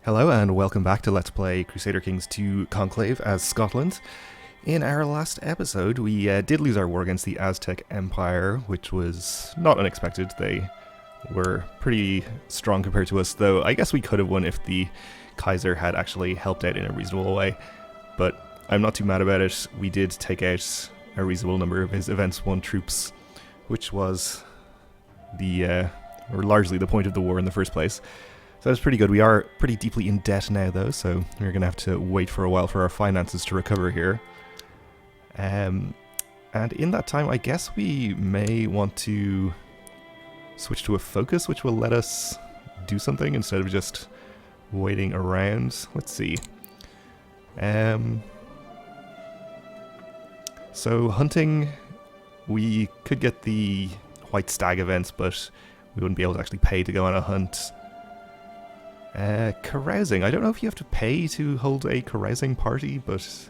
Hello and welcome back to Let's Play Crusader Kings 2 Conclave as Scotland. In our last episode, we did lose our war against the Aztec Empire, which was not unexpected. They were pretty strong compared to us, though I guess we could have won if the Kaiser had actually helped out in a reasonable way. But I'm not too mad about it. We did take out a reasonable number of his Events 1 troops, which was or largely the point of the war in the first place. So that's pretty good. We are pretty deeply in debt now, though, so we're going to have to wait for a while for our finances to recover here. And in that time, I guess we may want to switch to a focus, which will let us do something instead of just waiting around. Let's see. So hunting, we could get the White Stag events, but we wouldn't be able to actually pay to go on a hunt. Carousing. I don't know if you have to pay to hold a carousing party, but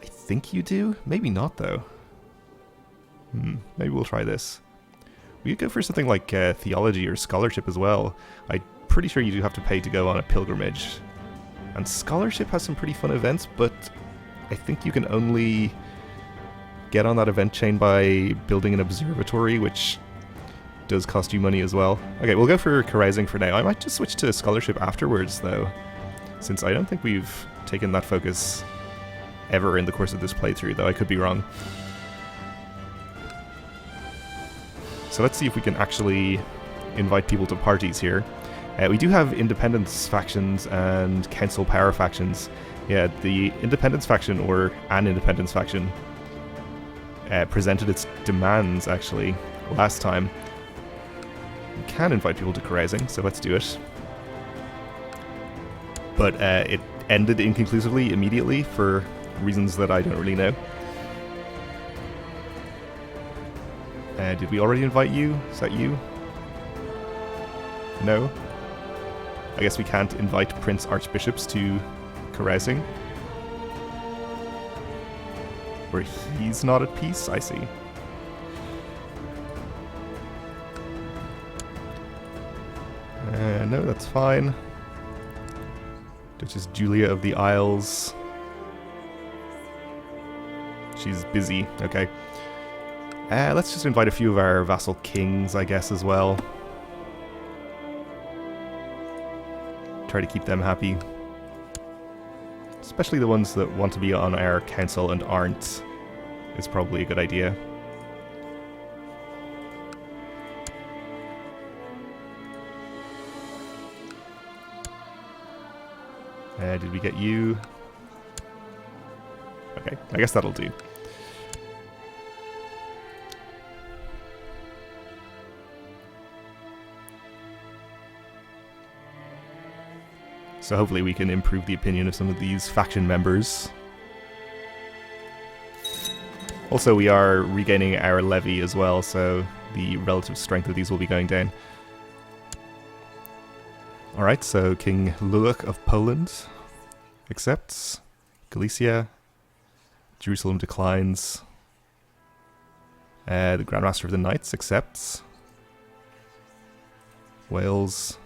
I think you do. Maybe not, though. Maybe we'll try this. We could go for something like theology or scholarship as well. I'm pretty sure you do have to pay to go on a pilgrimage. And scholarship has some pretty fun events, but I think you can only get on that event chain by building an observatory, which does cost you money as well. Okay, we'll go for carousing for now. I might just switch to scholarship afterwards, though, since I don't think we've taken that focus ever in the course of this playthrough, though I could be wrong. So let's see if we can actually invite people to parties here. We do have independence factions and council power factions. Yeah, the independence faction, or an independence faction, presented its demands, actually, last time. We can invite people to carousing, so let's do it. But it ended inconclusively immediately for reasons that I don't really know. Did we already invite you? Is that you? No? I guess we can't invite Prince Archbishops to carousing. Where he's not at peace? I see. No, that's fine. Duchess Julia of the Isles. She's busy. Okay. Let's just invite a few of our vassal kings, I guess, as well. Try to keep them happy. Especially the ones that want to be on our council and aren't, is probably a good idea. Did we get you? Okay, I guess that'll do. So hopefully we can improve the opinion of some of these faction members. Also, we are regaining our levy as well, so the relative strength of these will be going down. Alright, so King Lulak of Poland accepts. Galicia. Jerusalem declines. The Grandmaster of the Knights accepts. Wales.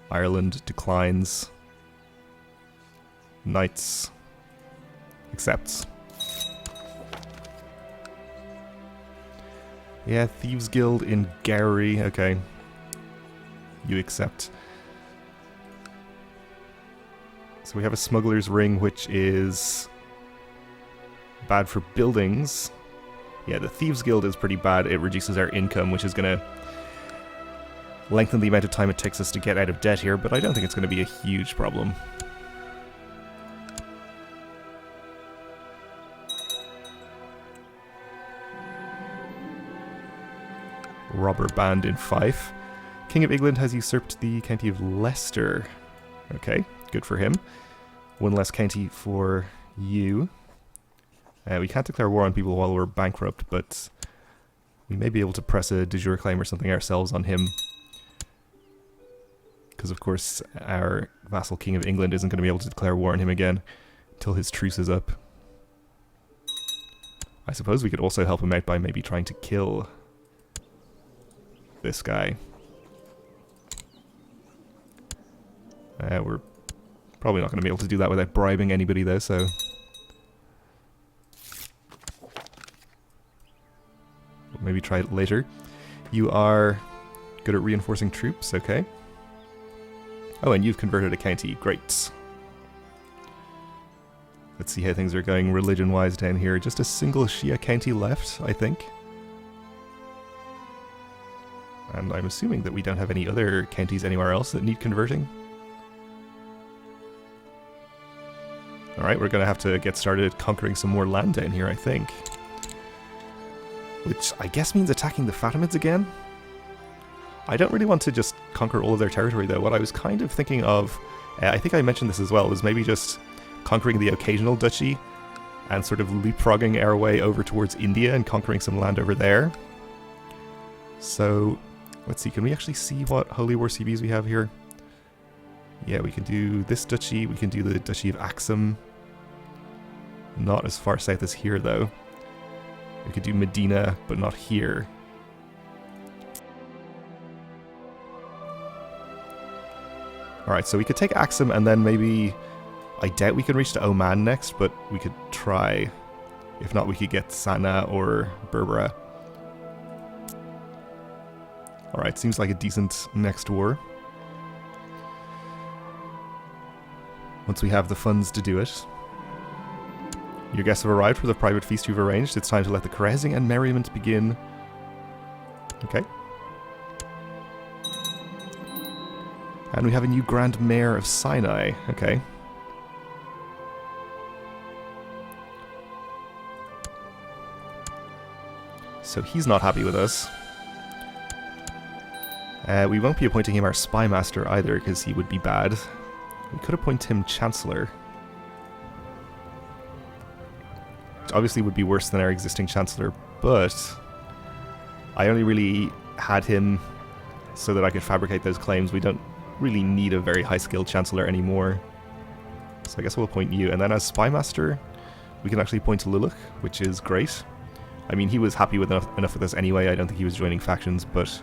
Ireland declines. Knights accepts. Yeah, Thieves Guild in Gowrie. Okay. You accept. So we have a Smuggler's Ring, which is bad for buildings. Yeah, the Thieves Guild is pretty bad. It reduces our income, which is going to lengthen the amount of time it takes us to get out of debt here, but I don't think it's going to be a huge problem. Robber band in Fife. King of England has usurped the county of Leicester. Okay, good for him. One less county for you. We can't declare war on people while we're bankrupt, but we may be able to press a de jure claim or something ourselves on him. Because, of course, our vassal King of England isn't going to be able to declare war on him again until his truce is up. I suppose we could also help him out by maybe trying to kill this guy. We're probably not going to be able to do that without bribing anybody though, so... We'll maybe try it later. You are good at reinforcing troops, okay. Oh, and you've converted a county, great. Let's see how things are going religion-wise down here. Just a single Shia county left, I think. And I'm assuming that we don't have any other counties anywhere else that need converting. Alright, we're going to have to get started conquering some more land down here, I think. Which I guess means attacking the Fatimids again? I don't really want to just conquer all of their territory though. What I was kind of thinking of, I think I mentioned this as well, was maybe just conquering the occasional duchy and sort of leapfrogging our way over towards India and conquering some land over there. So, let's see, can we actually see what Holy War CBs we have here? Yeah, we can do this duchy, we can do the Duchy of Axum. Not as far south as here though. We could do Medina, but not here. Alright, so we could take Axum and then maybe... I doubt we can reach to Oman next, but we could try. If not, we could get Sana or Berbera. Alright, seems like a decent next war. Once we have the funds to do it. Your guests have arrived for the private feast you've arranged. It's time to let the carousing and merriment begin. Okay. And we have a new Grand Mayor of Sinai. Okay. So he's not happy with us. We won't be appointing him our spy master either, because he would be bad. We could appoint him Chancellor. Which obviously would be worse than our existing Chancellor, but I only really had him so that I could fabricate those claims. We don't really need a very high-skilled Chancellor anymore. So I guess we'll appoint you. And then as spy master, we can actually appoint Luluk, which is great. I mean, he was happy with enough with us anyway. I don't think he was joining factions, but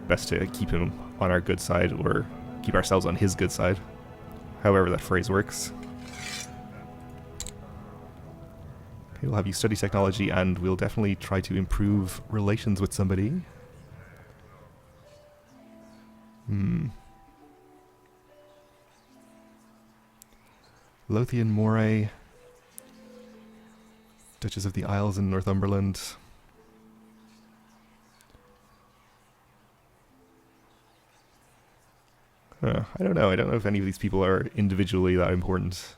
best to keep him on our good side, or keep ourselves on his good side. However that phrase works. Okay, we'll have you study technology, and we'll definitely try to improve relations with somebody. Lothian Moray, Duchess of the Isles in Northumberland. I don't know. I don't know if any of these people are individually that important.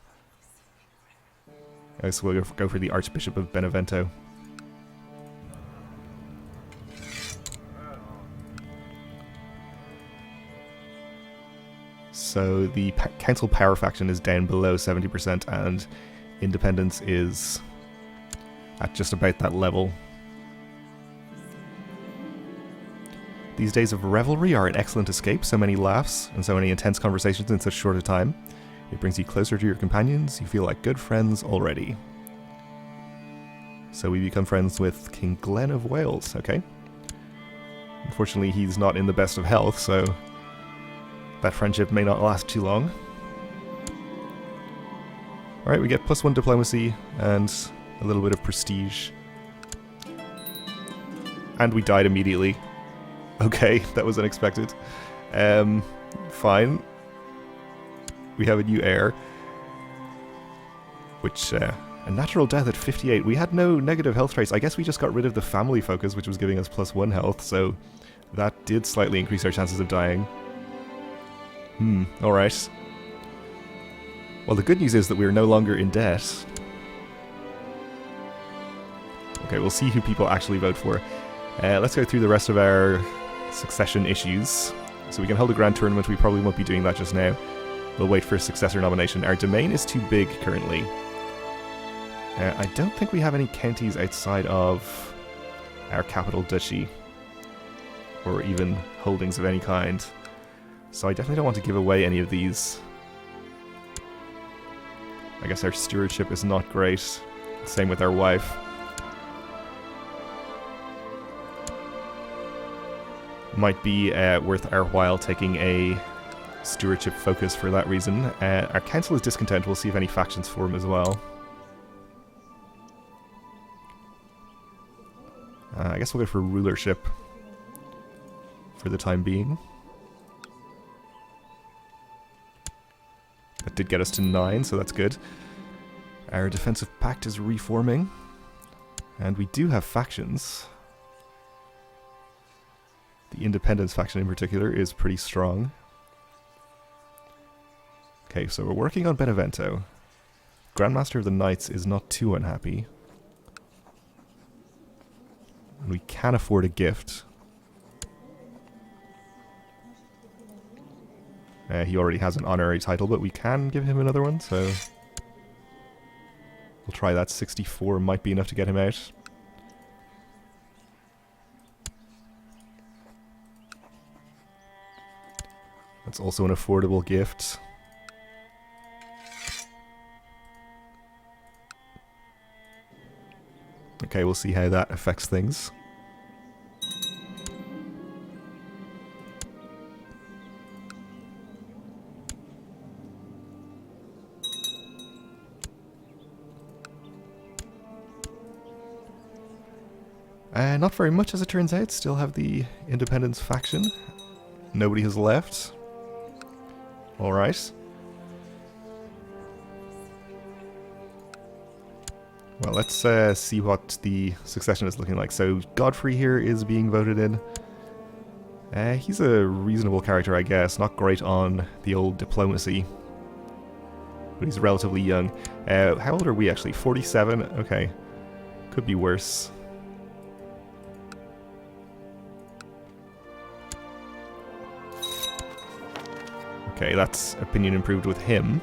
I guess we'll go for the Archbishop of Benevento. So the Council Power faction is down below 70%, and Independence is at just about that level. These days of revelry are an excellent escape, so many laughs and so many intense conversations in such short a time. It brings you closer to your companions, you feel like good friends already. So we become friends with King Glenn of Wales, okay. Unfortunately, he's not in the best of health, so that friendship may not last too long. Alright, we get +1 diplomacy and a little bit of prestige. And we died immediately. Okay, that was unexpected. Fine. We have a new heir. Which, a natural death at 58. We had no negative health traits. I guess we just got rid of the family focus, which was giving us +1 health, so that did slightly increase our chances of dying. Alright. Well, the good news is that we're no longer in debt. Okay, we'll see who people actually vote for. Let's go through the rest of our succession issues. So we can hold a grand tournament. We probably won't be doing that just now. We'll wait for a successor nomination. Our domain is too big currently. I don't think we have any counties outside of our capital duchy, or even holdings of any kind. So I definitely don't want to give away any of these. I guess our stewardship is not great. Same with our wife. Might be worth our while taking a stewardship focus for that reason. Our council is discontent. We'll see if any factions form as well. I guess we'll go for rulership for the time being. That did get us to 9, so that's good. Our defensive pact is reforming. And we do have factions. The Independence faction in particular is pretty strong. Okay, so we're working on Benevento. Grandmaster of the Knights is not too unhappy. And we can afford a gift. He already has an honorary title, but we can give him another one, so... we'll try that. 64 might be enough to get him out. That's also an affordable gift. Okay, we'll see how that affects things. Not very much as it turns out. Still have the Independence faction. Nobody has left. Alright. Well, let's see what the succession is looking like. So, Godfrey here is being voted in. He's a reasonable character, I guess. Not great on the old diplomacy. But he's relatively young. How old are we, actually? 47? Okay. Could be worse. Okay, that's opinion improved with him.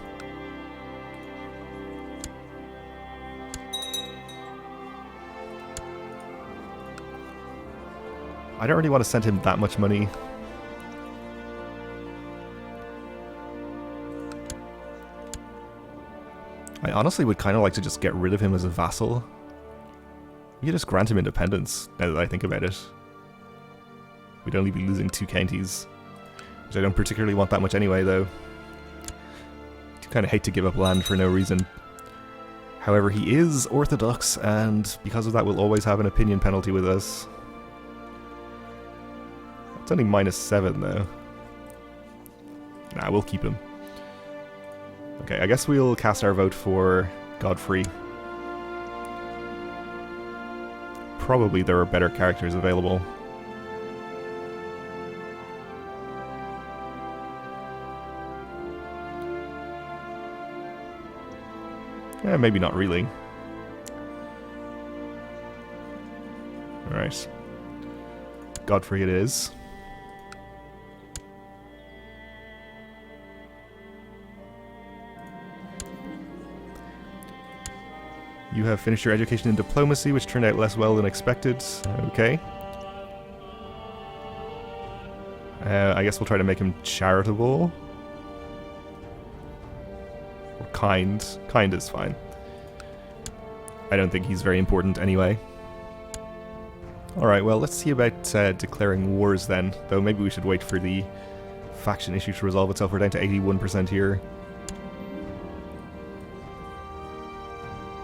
I don't really want to send him that much money. I honestly would kind of like to just get rid of him as a vassal. We could just grant him independence, now that I think about it. We'd only be losing 2 counties. Which I don't particularly want that much anyway, though. I kind of hate to give up land for no reason. However, he is Orthodox, and because of that we'll always have an opinion penalty with us. It's only -7, though. Nah, we'll keep him. Okay, I guess we'll cast our vote for Godfrey. Probably there are better characters available. Yeah, maybe not really. Alright. Godfrey it is. You have finished your education in diplomacy, which turned out less well than expected. Okay. I guess we'll try to make him charitable. Or kind. Kind is fine. I don't think he's very important anyway. Alright, well, let's see about declaring wars then. Though maybe we should wait for the faction issue to resolve itself. We're down to 81% here.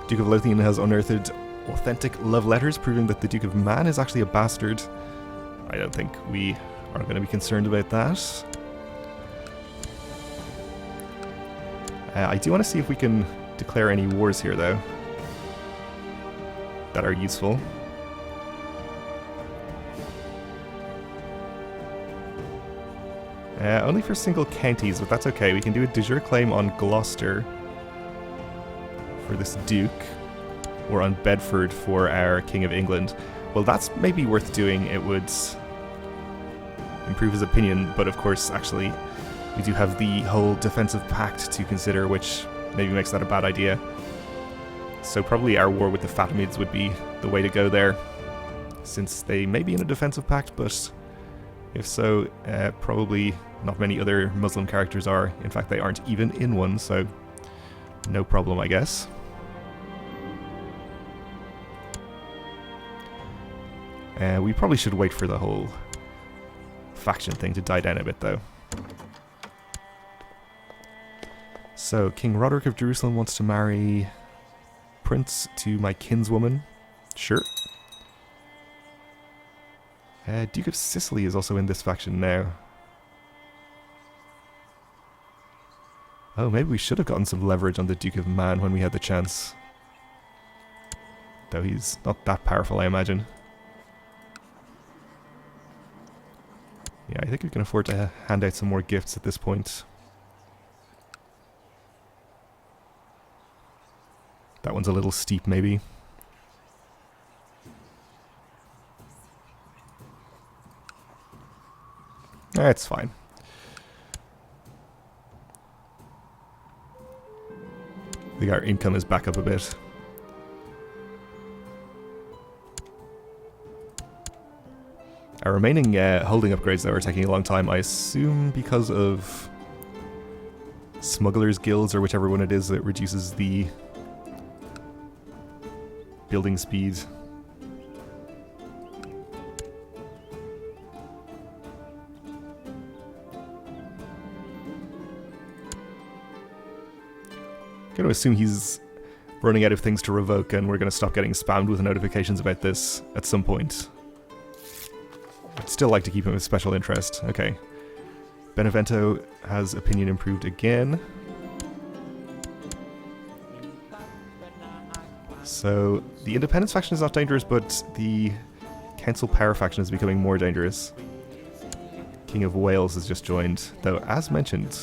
Duke of Lothian has unearthed authentic love letters proving that the Duke of Man is actually a bastard. I don't think we are going to be concerned about that. I do want to see if we can declare any wars here, though, that are useful. Only for single counties, but that's okay. We can do a de jure claim on Gloucester for this Duke, or on Bedford for our King of England. Well, that's maybe worth doing. It would improve his opinion, but of course, actually, we do have the whole defensive pact to consider, which maybe makes that a bad idea. So probably our war with the Fatimids would be the way to go there, since they may be in a defensive pact, but if so, probably not many other Muslim characters are. In fact, they aren't even in one, so no problem, I guess. We probably should wait for the whole faction thing to die down a bit, though. So, King Roderick of Jerusalem wants to marry Prince to my kinswoman. Sure. Duke of Sicily is also in this faction now. Oh, maybe we should have gotten some leverage on the Duke of Man when we had the chance. Though he's not that powerful, I imagine. Yeah, I think we can afford to hand out some more gifts at this point. That one's a little steep, maybe. It's fine. I think our income is back up a bit. Our remaining holding upgrades, though, are taking a long time. I assume because of smugglers' guilds, or whichever one it is that reduces the building speed. I'm going to assume he's running out of things to revoke, and we're going to stop getting spammed with notifications about this at some point. I'd still like to keep him with special interest. Okay. Benevento has opinion improved again. So, the Independence faction is not dangerous, but the Council Power faction is becoming more dangerous. King of Wales has just joined, though, as mentioned,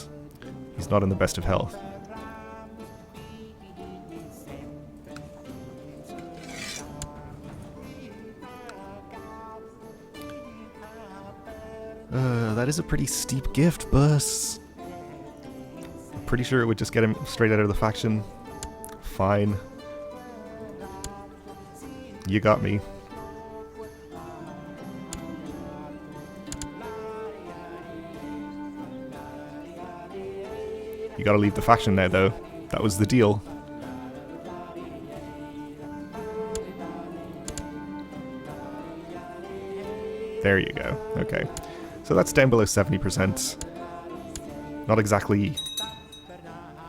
he's not in the best of health. That is a pretty steep gift, but I'm pretty sure it would just get him straight out of the faction. Fine. You got me. You gotta leave the faction now, though. That was the deal. There you go. Okay. So that's down below 70%. Not exactly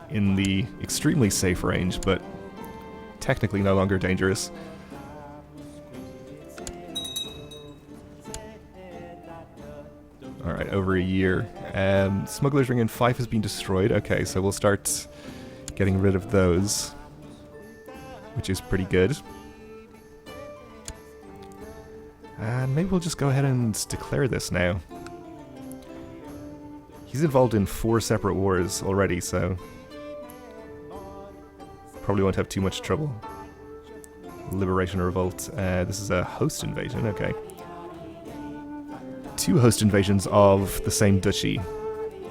in the extremely safe range, but technically no longer dangerous. Alright, over a year. Smuggler's Ring in Fife has been destroyed. Okay, so we'll start getting rid of those, which is pretty good. And maybe we'll just go ahead and declare this now. He's involved in 4 separate wars already, so probably won't have too much trouble. Liberation Revolt. This is a host invasion, okay. 2 host invasions of the same duchy.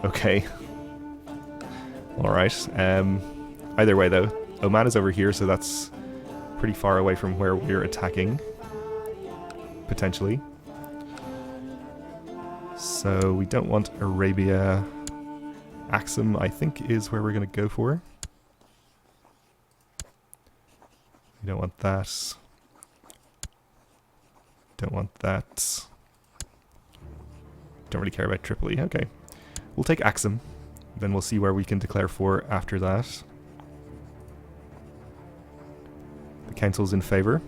Okay. Alright. Either way, though, Oman is over here, so that's pretty far away from where we're attacking. Potentially. So we don't want Arabia. Axum, I think, is where we're going to go for. We don't want that. Don't want that. Don't really care about Tripoli. Okay. We'll take Axum. Then we'll see where we can declare for after that. The council's in favor.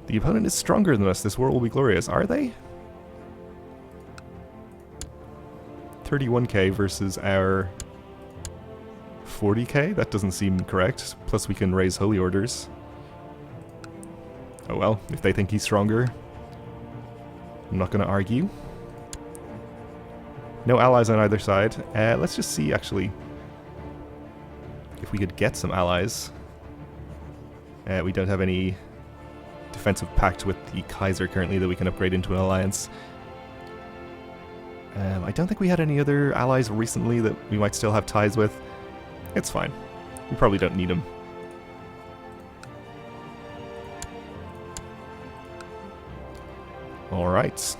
The opponent is stronger than us. This war will be glorious. Are they? 31k versus our 40k? That doesn't seem correct. Plus we can raise holy orders. Oh well, if they think he's stronger, I'm not going to argue. No allies on either side. Let's just see, actually, if we could get some allies. We don't have any defensive pact with the Kaiser currently that we can upgrade into an alliance. I don't think we had any other allies recently that we might still have ties with. It's fine. We probably don't need them. Alright.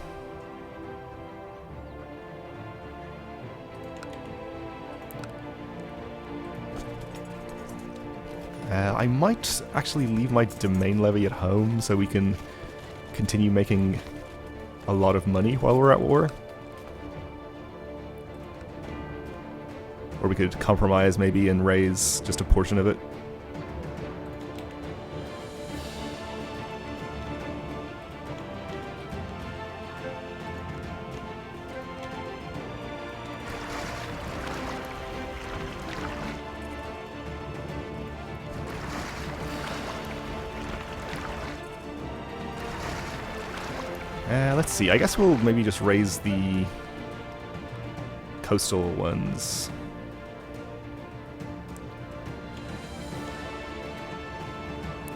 I might actually leave my domain levy at home so we can continue making a lot of money while we're at war. Or we could compromise maybe and raise just a portion of it. Let's see, I guess we'll maybe just raise the coastal ones.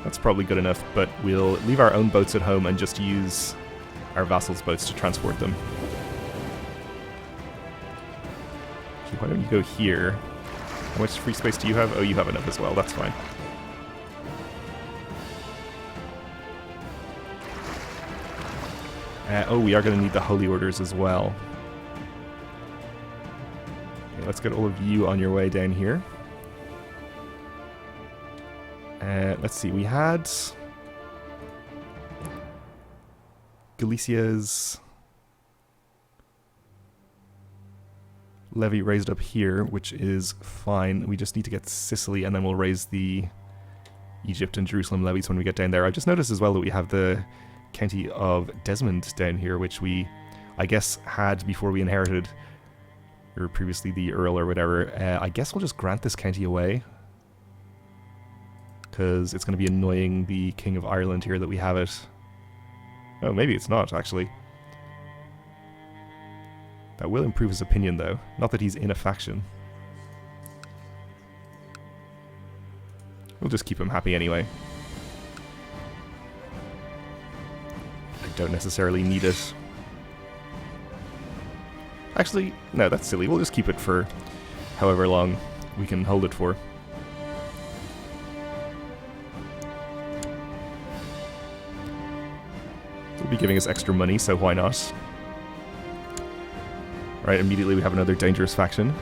That's probably good enough, but we'll leave our own boats at home and just use our vassals' boats to transport them. So why don't you go here? How much free space do you have? Oh, you have enough as well, that's fine. Oh, we are going to need the holy orders as well. Okay, let's get all of you on your way down here. Let's see, we had Galicia's levy raised up here, which is fine. We just need to get Sicily, and then we'll raise the Egypt and Jerusalem levies when we get down there. I just noticed as well that we have the county of Desmond down here, which we, I guess, had before we inherited, or previously the Earl or whatever. I guess we'll just grant this county away, because it's going to be annoying the King of Ireland here that we have it. Oh, maybe it's not, actually. That will improve his opinion, though. Not that he's in a faction. We'll just keep him happy anyway. Don't necessarily need it. Actually, no, that's silly. We'll just keep it for however long we can hold it for. It'll be giving us extra money, so why not? Right, immediately we have another dangerous faction.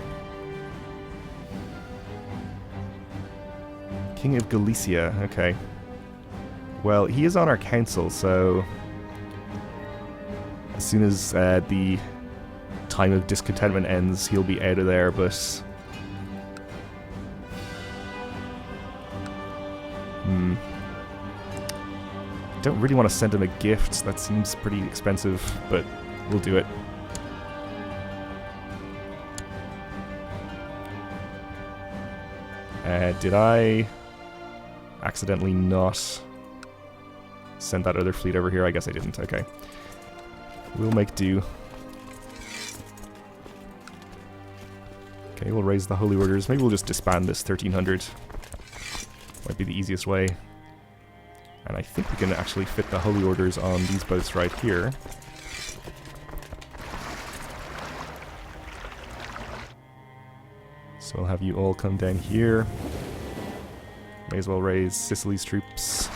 King of Galicia, okay. Well, he is on our council, so as soon as the time of discontentment ends, he'll be out of there, but... Don't really want to send him a gift. That seems pretty expensive, but we'll do it. Did I accidentally not send that other fleet over here? I guess I didn't. Okay. We'll make do. Okay, we'll raise the holy orders. Maybe we'll just disband this 1300. Might be the easiest way. And I think we can actually fit the holy orders on these boats right here. So I'll have you all come down here. May as well raise Sicily's troops.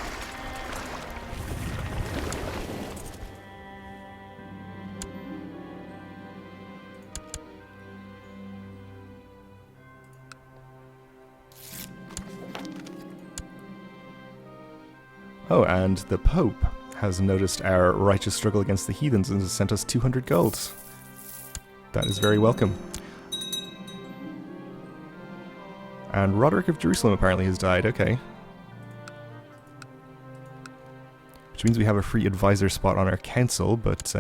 Oh, and the Pope has noticed our righteous struggle against the heathens and has sent us 200 gold. That is very welcome. And Roderick of Jerusalem apparently has died, okay. Which means we have a free advisor spot on our council, but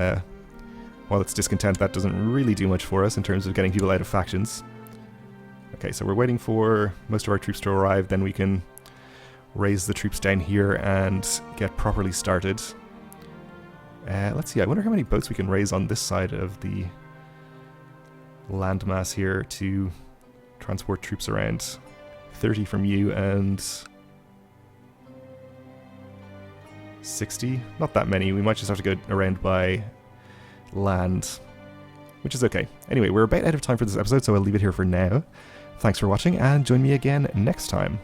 while it's discontent, that doesn't really do much for us in terms of getting people out of factions. Okay, so we're waiting for most of our troops to arrive, then we can raise the troops down here and get properly started. Let's see, I wonder how many boats we can raise on this side of the landmass here to transport troops around. 30 from you and 60? Not that many. We might just have to go around by land, which is okay. Anyway, we're about out of time for this episode, so I'll leave it here for now. Thanks for watching, and join me again next time.